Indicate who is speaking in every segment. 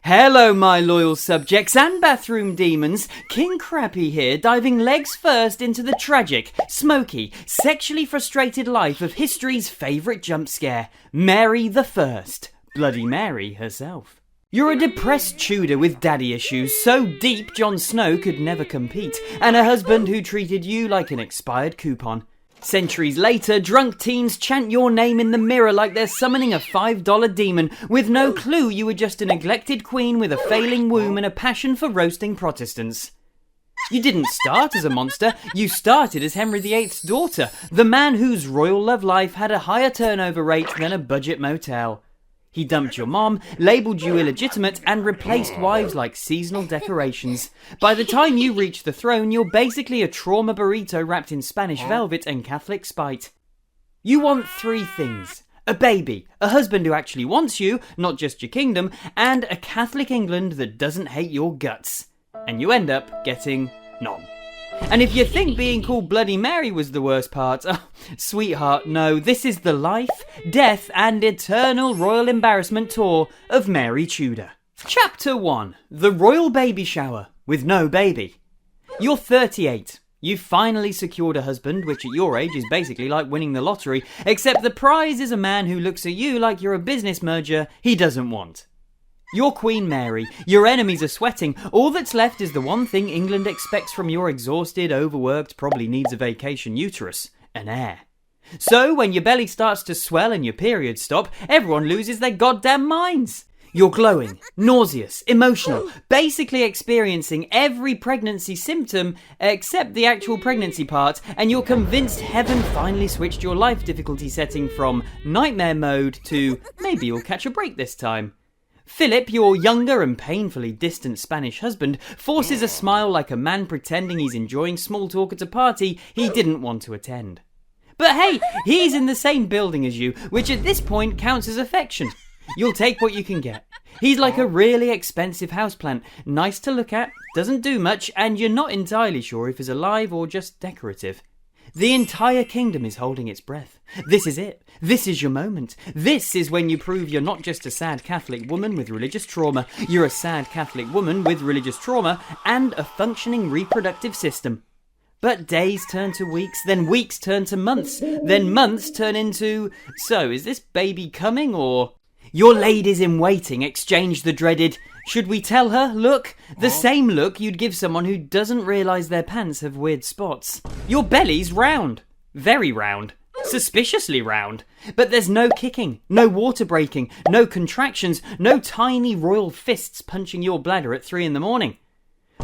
Speaker 1: Hello my loyal subjects and bathroom demons, 𝐘𝐿𝐒 here, diving legs first into the tragic, smoky, sexually frustrated life of history's favourite jump scare, Mary the First, Bloody Mary herself. You're a depressed Tudor with daddy issues so deep Jon Snow could never compete, and a husband who treated you like an expired coupon. Centuries later, drunk teens chant your name in the mirror like they're summoning a $5 demon, with no clue you were just a neglected queen with a failing womb and a passion for roasting Protestants. You didn't start as a monster, you started as Henry VIII's daughter, the man whose royal love life had a higher turnover rate than a budget motel. He dumped your mom, labelled you illegitimate, and replaced wives like seasonal decorations. By the time you reach the throne, you're basically a trauma burrito wrapped in Spanish velvet and Catholic spite. You want three things: a baby, a husband who actually wants you, not just your kingdom, and a Catholic England that doesn't hate your guts. And you end up getting none. And if you think being called Bloody Mary was the worst part, sweetheart, no, this is the life, death and eternal royal embarrassment tour of Mary Tudor. Chapter 1. The Royal Baby Shower with no baby. You're 38. You've finally secured a husband, which at your age is basically like winning the lottery, except the prize is a man who looks at you like you're a business merger he doesn't want. You're Queen Mary, your enemies are sweating, all that's left is the one thing England expects from your exhausted, overworked, probably needs a vacation uterus: an heir. So when your belly starts to swell and your periods stop, everyone loses their goddamn minds. You're glowing, nauseous, emotional, basically experiencing every pregnancy symptom except the actual pregnancy part, and you're convinced heaven finally switched your life difficulty setting from nightmare mode to maybe you'll catch a break this time. Philip, your younger and painfully distant Spanish husband, forces a smile like a man pretending he's enjoying small talk at a party he didn't want to attend. But hey, he's in the same building as you, which at this point counts as affection. You'll take what you can get. He's like a really expensive houseplant, nice to look at, doesn't do much, and you're not entirely sure if he's alive or just decorative. The entire kingdom is holding its breath. This is it. This is your moment. This is when you prove you're not just a sad Catholic woman with religious trauma. You're a sad Catholic woman with religious trauma and a functioning reproductive system. But days turn to weeks, then weeks turn to months, then months turn into, so is this baby coming or? Your ladies in waiting exchange the dreaded, should we tell her, look? The same look you'd give someone who doesn't realise their pants have weird spots. Your belly's round. Very round. Suspiciously round. But there's no kicking, no water breaking, no contractions, no tiny royal fists punching your bladder at 3 a.m.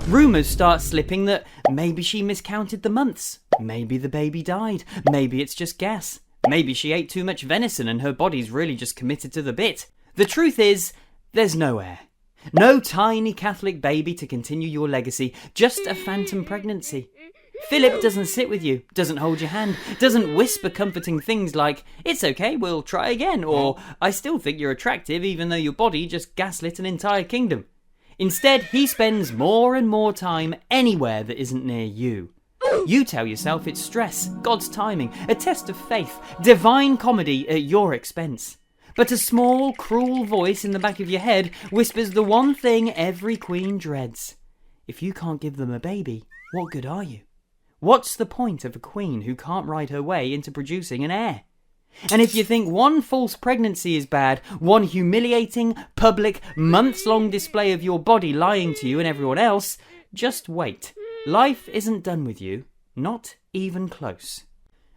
Speaker 1: Rumours start slipping that maybe she miscounted the months. Maybe the baby died. Maybe it's just gas. Maybe she ate too much venison and her body's really just committed to the bit. The truth is, there's no heir. No tiny Catholic baby to continue your legacy, just a phantom pregnancy. Philip doesn't sit with you, doesn't hold your hand, doesn't whisper comforting things like, it's okay, we'll try again, or I still think you're attractive even though your body just gaslit an entire kingdom. Instead, he spends more and more time anywhere that isn't near you. You tell yourself it's stress, God's timing, a test of faith, divine comedy at your expense. But a small, cruel voice in the back of your head whispers the one thing every queen dreads. If you can't give them a baby, what good are you? What's the point of a queen who can't ride her way into producing an heir? And if you think one false pregnancy is bad, one humiliating, public, months-long display of your body lying to you and everyone else, just wait. Life isn't done with you, not even close.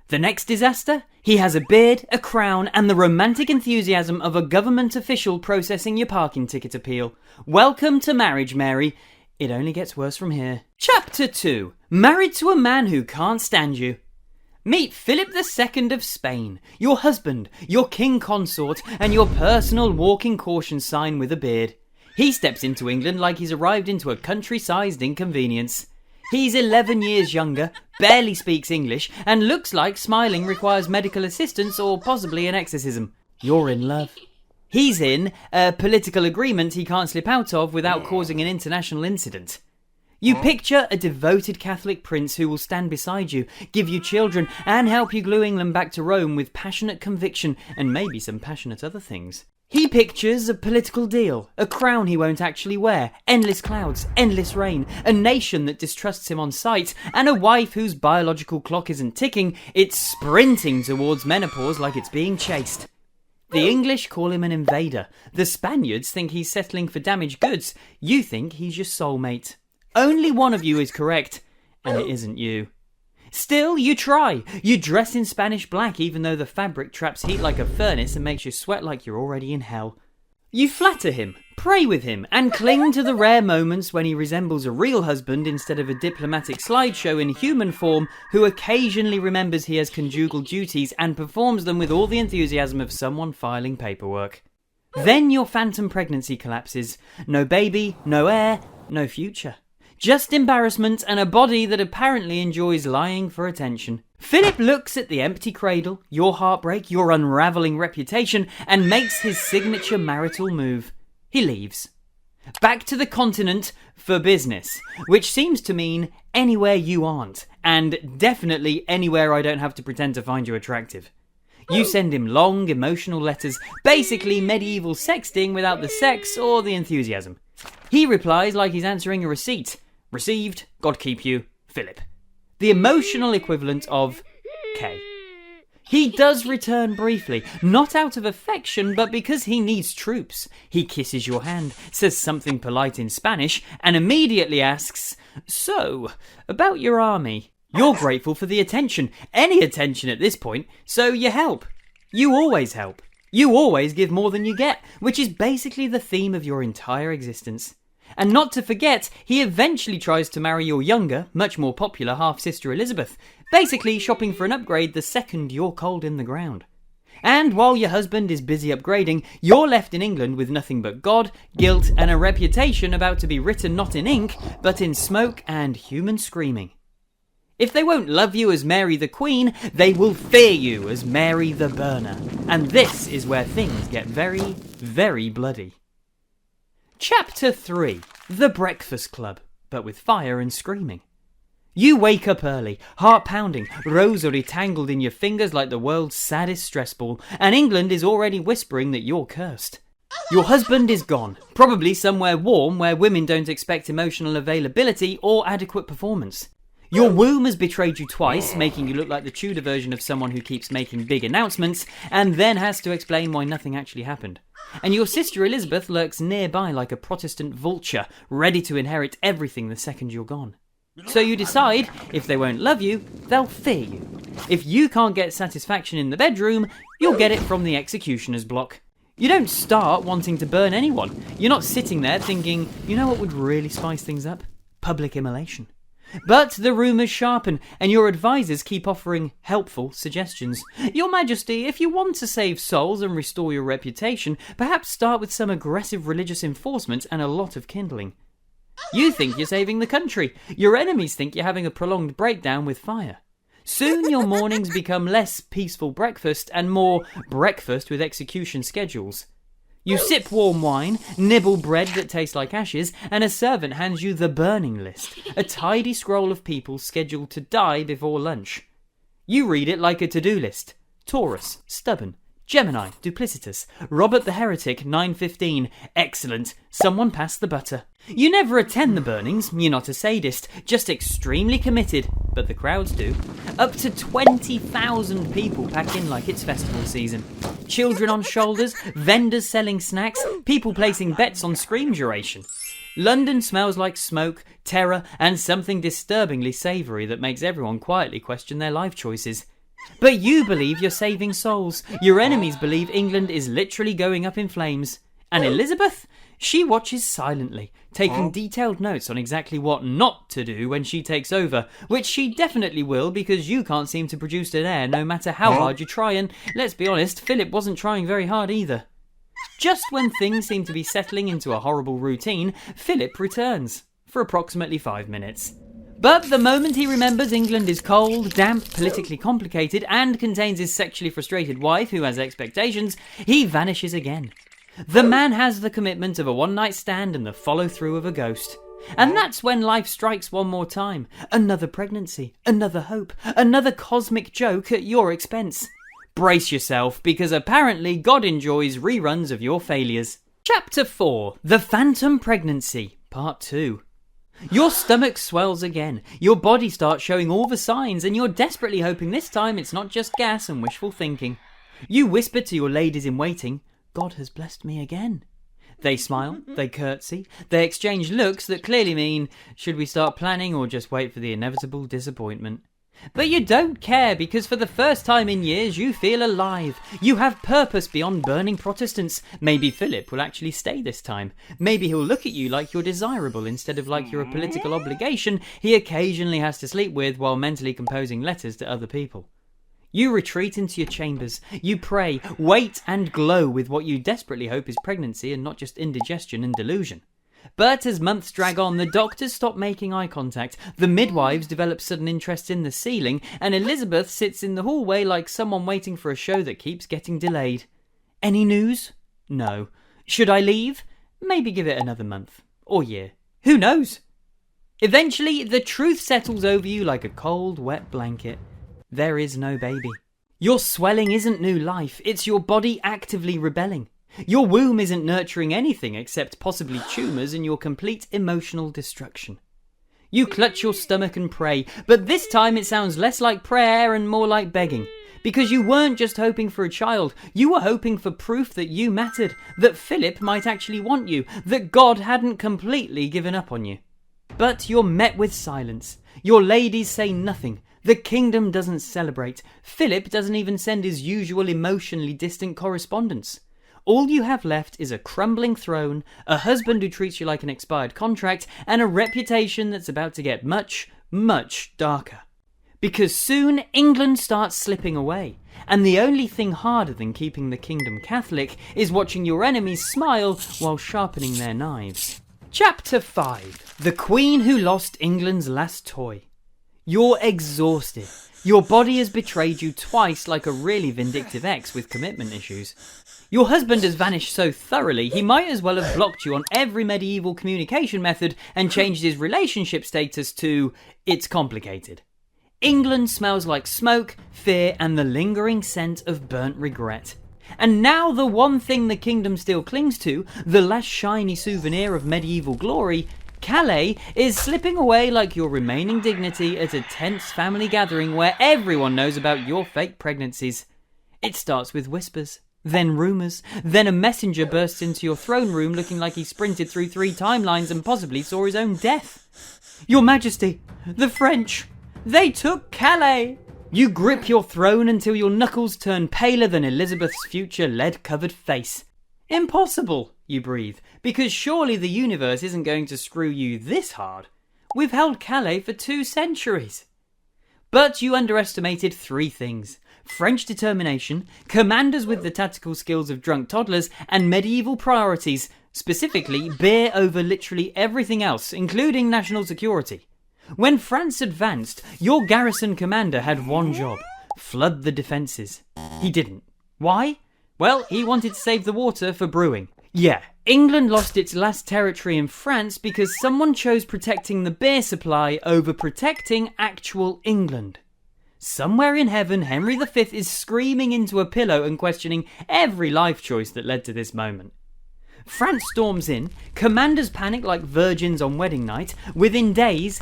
Speaker 1: The next disaster? He has a beard, a crown, and the romantic enthusiasm of a government official processing your parking ticket appeal. Welcome to marriage, Mary. It only gets worse from here. Chapter 2. Married to a man who can't stand you. Meet Philip II of Spain, your husband, your king consort, and your personal walking caution sign with a beard. He steps into England like he's arrived into a country-sized inconvenience. He's 11 years younger, barely speaks English, and looks like smiling requires medical assistance or possibly an exorcism. You're in love. He's in a political agreement he can't slip out of without causing an international incident. You picture a devoted Catholic prince who will stand beside you, give you children, and help you glue England back to Rome with passionate conviction and maybe some passionate other things. He pictures a political deal, a crown he won't actually wear, endless clouds, endless rain, a nation that distrusts him on sight, and a wife whose biological clock isn't ticking, it's sprinting towards menopause like it's being chased. The English call him an invader. The Spaniards think he's settling for damaged goods. You think he's your soulmate. Only one of you is correct, and it isn't you. Still, you try. You dress in Spanish black even though the fabric traps heat like a furnace and makes you sweat like you're already in hell. You flatter him, pray with him, and cling to the rare moments when he resembles a real husband instead of a diplomatic slideshow in human form who occasionally remembers he has conjugal duties and performs them with all the enthusiasm of someone filing paperwork. Then your phantom pregnancy collapses. No baby, no heir, no future. Just embarrassment and a body that apparently enjoys lying for attention. Philip looks at the empty cradle, your heartbreak, your unravelling reputation, and makes his signature marital move. He leaves. Back to the continent for business, which seems to mean anywhere you aren't, and definitely anywhere I don't have to pretend to find you attractive. You send him long, emotional letters, basically medieval sexting without the sex or the enthusiasm. He replies like he's answering a receipt. Received, God keep you, Philip. The emotional equivalent of K. He does return briefly, not out of affection, but because he needs troops. He kisses your hand, says something polite in Spanish, and immediately asks, "So, about your army?" You're grateful for the attention, any attention at this point, so you help. You always help. You always give more than you get, which is basically the theme of your entire existence. And not to forget, he eventually tries to marry your younger, much more popular half-sister Elizabeth, basically shopping for an upgrade the second you're cold in the ground. And while your husband is busy upgrading, you're left in England with nothing but God, guilt, and a reputation about to be written not in ink, but in smoke and human screaming. If they won't love you as Mary the Queen, they will fear you as Mary the Burner. And this is where things get very, very bloody. Chapter 3. The Breakfast Club, but with fire and screaming. You wake up early, heart pounding, rosary tangled in your fingers like the world's saddest stress ball, and England is already whispering that you're cursed. Your husband is gone, probably somewhere warm where women don't expect emotional availability or adequate performance. Your womb has betrayed you twice, making you look like the Tudor version of someone who keeps making big announcements and then has to explain why nothing actually happened. And your sister Elizabeth lurks nearby like a Protestant vulture, ready to inherit everything the second you're gone. So you decide, if they won't love you, they'll fear you. If you can't get satisfaction in the bedroom, you'll get it from the executioner's block. You don't start wanting to burn anyone. You're not sitting there thinking, you know what would really spice things up? Public immolation. But the rumours sharpen, and your advisors keep offering helpful suggestions. Your Majesty, if you want to save souls and restore your reputation, perhaps start with some aggressive religious enforcement and a lot of kindling. You think you're saving the country. Your enemies think you're having a prolonged breakdown with fire. Soon your mornings become less peaceful breakfast and more breakfast with execution schedules. You sip warm wine, nibble bread that tastes like ashes, and a servant hands you the burning list, a tidy scroll of people scheduled to die before lunch. You read it like a to-do list. Taurus, stubborn. Gemini, duplicitous. Robert the Heretic, 9:15. Excellent. Someone pass the butter. You never attend the burnings, you're not a sadist, just extremely committed, but the crowds do. Up to 20,000 people pack in like it's festival season. Children on shoulders, vendors selling snacks, people placing bets on scream duration. London smells like smoke, terror, and something disturbingly savoury that makes everyone quietly question their life choices. But you believe you're saving souls. Your enemies believe England is literally going up in flames. And Elizabeth? She watches silently, taking detailed notes on exactly what not to do when she takes over, which she definitely will because you can't seem to produce an heir no matter how hard you try, and let's be honest, Philip wasn't trying very hard either. Just when things seem to be settling into a horrible routine, Philip returns, for approximately 5 minutes. But the moment he remembers England is cold, damp, politically complicated, and contains his sexually frustrated wife who has expectations, he vanishes again. The man has the commitment of a one-night stand and the follow-through of a ghost. And that's when life strikes one more time. Another pregnancy, another hope, another cosmic joke at your expense. Brace yourself, because apparently God enjoys reruns of your failures. Chapter 4. The Phantom Pregnancy, Part 2. Your stomach swells again, your body starts showing all the signs, and you're desperately hoping this time it's not just gas and wishful thinking. You whisper to your ladies in waiting, God has blessed me again. They smile, they curtsy, they exchange looks that clearly mean, should we start planning or just wait for the inevitable disappointment? But you don't care, because for the first time in years you feel alive. You have purpose beyond burning Protestants. Maybe Philip will actually stay this time. Maybe he'll look at you like you're desirable instead of like you're a political obligation he occasionally has to sleep with while mentally composing letters to other people. You retreat into your chambers. You pray, wait and glow with what you desperately hope is pregnancy and not just indigestion and delusion. But as months drag on, the doctors stop making eye contact, the midwives develop sudden interest in the ceiling, and Elizabeth sits in the hallway like someone waiting for a show that keeps getting delayed. Any news? No. Should I leave? Maybe give it another month. Or year. Who knows? Eventually, the truth settles over you like a cold, wet blanket. There is no baby. Your swelling isn't new life, it's your body actively rebelling. Your womb isn't nurturing anything except possibly tumours and your complete emotional destruction. You clutch your stomach and pray, but this time it sounds less like prayer and more like begging. Because you weren't just hoping for a child, you were hoping for proof that you mattered, that Philip might actually want you, that God hadn't completely given up on you. But you're met with silence. Your ladies say nothing. The kingdom doesn't celebrate. Philip doesn't even send his usual emotionally distant correspondence. All you have left is a crumbling throne, a husband who treats you like an expired contract, and a reputation that's about to get much, much darker. Because soon England starts slipping away, and the only thing harder than keeping the kingdom Catholic is watching your enemies smile while sharpening their knives. Chapter 5. The Queen Who Lost England's Last Toy. You're exhausted. Your body has betrayed you twice like a really vindictive ex with commitment issues. Your husband has vanished so thoroughly he might as well have blocked you on every medieval communication method and changed his relationship status to "it's complicated." England smells like smoke, fear and the lingering scent of burnt regret. And now the one thing the kingdom still clings to, the last shiny souvenir of medieval glory, Calais, is slipping away like your remaining dignity at a tense family gathering where everyone knows about your fake pregnancies. It starts with whispers. Then rumours, then a messenger bursts into your throne room looking like he sprinted through 3 timelines and possibly saw his own death. Your Majesty, the French, they took Calais! You grip your throne until your knuckles turn paler than Elizabeth's future lead-covered face. Impossible, you breathe, because surely the universe isn't going to screw you this hard. We've held Calais for 2 centuries. But you underestimated 3 things. French determination, commanders with the tactical skills of drunk toddlers, and medieval priorities, specifically beer over literally everything else, including national security. When France advanced, your garrison commander had one job: flood the defences. He didn't. Why? Well, he wanted to save the water for brewing. Yeah, England lost its last territory in France because someone chose protecting the beer supply over protecting actual England. Somewhere in heaven, Henry V is screaming into a pillow and questioning every life choice that led to this moment. France storms in, commanders panic like virgins on wedding night. Within days,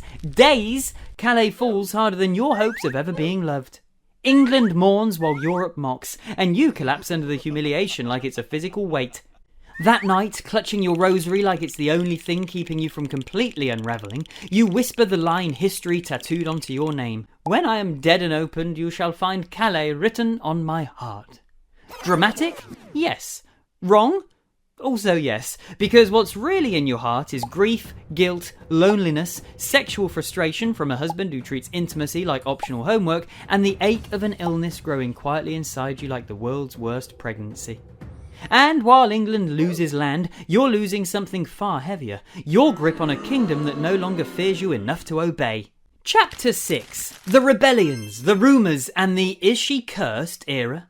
Speaker 1: Calais falls harder than your hopes of ever being loved. England mourns while Europe mocks, and you collapse under the humiliation like it's a physical weight. That night, clutching your rosary like it's the only thing keeping you from completely unravelling, you whisper the line history tattooed onto your name. When I am dead and opened, you shall find Calais written on my heart. Dramatic? Yes. Wrong? Also yes, because what's really in your heart is grief, guilt, loneliness, sexual frustration from a husband who treats intimacy like optional homework, and the ache of an illness growing quietly inside you like the world's worst pregnancy. And while England loses land, you're losing something far heavier: your grip on a kingdom that no longer fears you enough to obey. Chapter 6. The rebellions, the rumours, and the "is she cursed" era.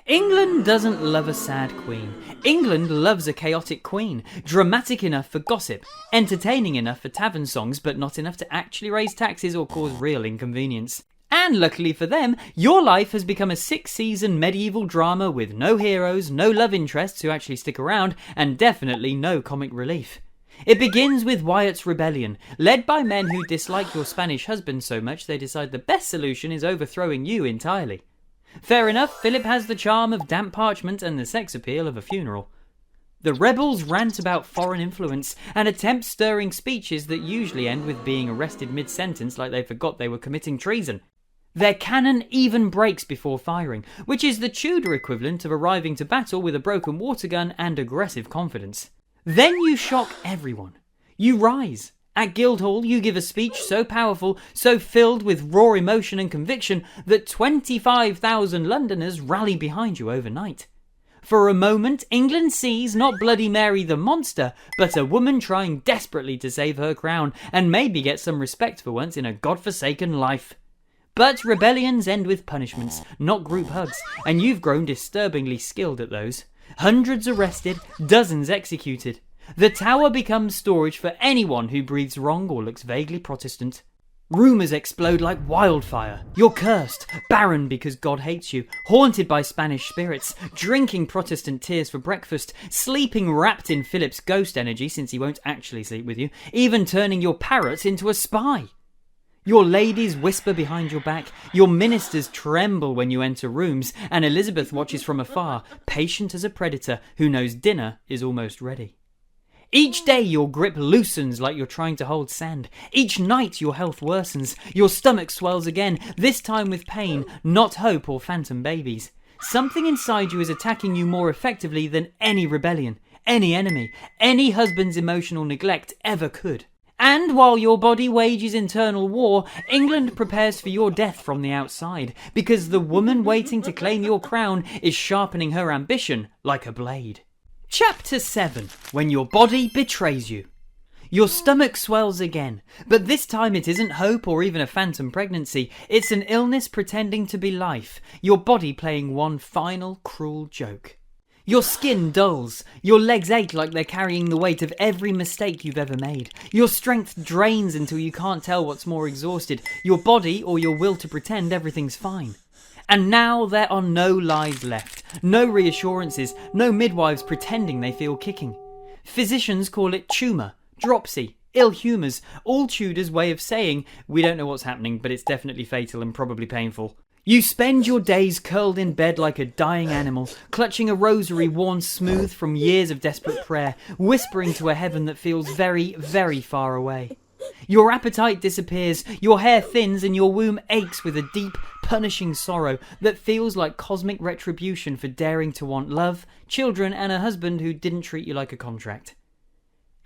Speaker 1: England doesn't love a sad queen. England loves a chaotic queen, dramatic enough for gossip, entertaining enough for tavern songs, but not enough to actually raise taxes or cause real inconvenience. And luckily for them, your life has become a 6-season medieval drama with no heroes, no love interests who actually stick around, and definitely no comic relief. It begins with Wyatt's rebellion, led by men who dislike your Spanish husband so much they decide the best solution is overthrowing you entirely. Fair enough, Philip has the charm of damp parchment and the sex appeal of a funeral. The rebels rant about foreign influence and attempt stirring speeches that usually end with being arrested mid-sentence like they forgot they were committing treason. Their cannon even breaks before firing, which is the Tudor equivalent of arriving to battle with a broken water gun and aggressive confidence. Then you shock everyone. You rise. At Guildhall, you give a speech so powerful, so filled with raw emotion and conviction that 25,000 Londoners rally behind you overnight. For a moment, England sees not Bloody Mary the monster, but a woman trying desperately to save her crown and maybe get some respect for once in a godforsaken life. But rebellions end with punishments, not group hugs, and you've grown disturbingly skilled at those. Hundreds arrested, dozens executed. The Tower becomes storage for anyone who breathes wrong or looks vaguely Protestant. Rumours explode like wildfire. You're cursed, barren because God hates you, haunted by Spanish spirits, drinking Protestant tears for breakfast, sleeping wrapped in Philip's ghost energy since he won't actually sleep with you, even turning your parrot into a spy. Your ladies whisper behind your back, your ministers tremble when you enter rooms, and Elizabeth watches from afar, patient as a predator who knows dinner is almost ready. Each day your grip loosens like you're trying to hold sand. Each night your health worsens. Your stomach swells again, this time with pain, not hope or phantom babies. Something inside you is attacking you more effectively than any rebellion, any enemy, any husband's emotional neglect ever could. And while your body wages internal war, England prepares for your death from the outside, because the woman waiting to claim your crown is sharpening her ambition like a blade. Chapter 7. When your body betrays you. Your stomach swells again, but this time it isn't hope or even a phantom pregnancy, it's an illness pretending to be life, your body playing one final cruel joke. Your skin dulls, your legs ache like they're carrying the weight of every mistake you've ever made. Your strength drains until you can't tell what's more exhausted, your body or your will to pretend everything's fine. And now there are no lies left, no reassurances, no midwives pretending they feel kicking. Physicians call it tumour, dropsy, ill humours, all Tudor's way of saying, we don't know what's happening, but it's definitely fatal and probably painful. You spend your days curled in bed like a dying animal, clutching a rosary worn smooth from years of desperate prayer, whispering to a heaven that feels very, very far away. Your appetite disappears, your hair thins, and your womb aches with a deep, punishing sorrow that feels like cosmic retribution for daring to want love, children, and a husband who didn't treat you like a contract.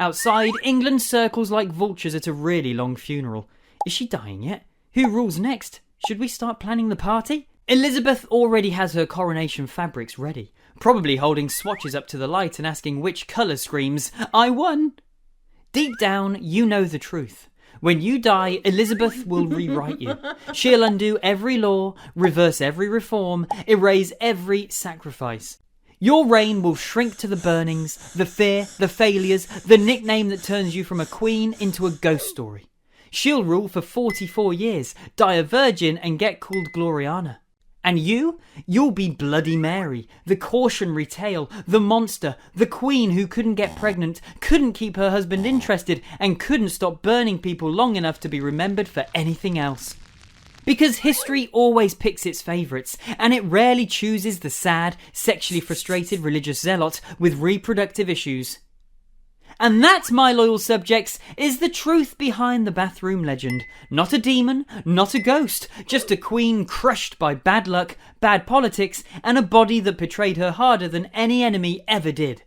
Speaker 1: Outside, England circles like vultures at a really long funeral. Is she dying yet? Who rules next? Should we start planning the party? Elizabeth already has her coronation fabrics ready, probably holding swatches up to the light and asking which colour screams, "I won!" Deep down, you know the truth. When you die, Elizabeth will rewrite you. She'll undo every law, reverse every reform, erase every sacrifice. Your reign will shrink to the burnings, the fear, the failures, the nickname that turns you from a queen into a ghost story. She'll rule for 44 years, die a virgin and get called Gloriana. And you'll be Bloody Mary, the cautionary tale, the monster, the queen who couldn't get pregnant, couldn't keep her husband interested, and couldn't stop burning people long enough to be remembered for anything else. Because history always picks its favourites, and it rarely chooses the sad, sexually frustrated religious zealot with reproductive issues. And that, my loyal subjects, is the truth behind the bathroom legend. Not a demon, not a ghost, just a queen crushed by bad luck, bad politics, and a body that betrayed her harder than any enemy ever did.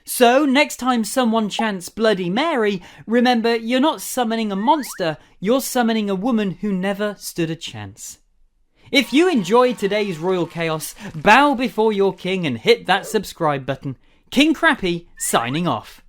Speaker 1: So, next time someone chants Bloody Mary, remember you're not summoning a monster, you're summoning a woman who never stood a chance. If you enjoyed today's Royal Chaos, bow before your king and hit that subscribe button. King Crappy, signing off.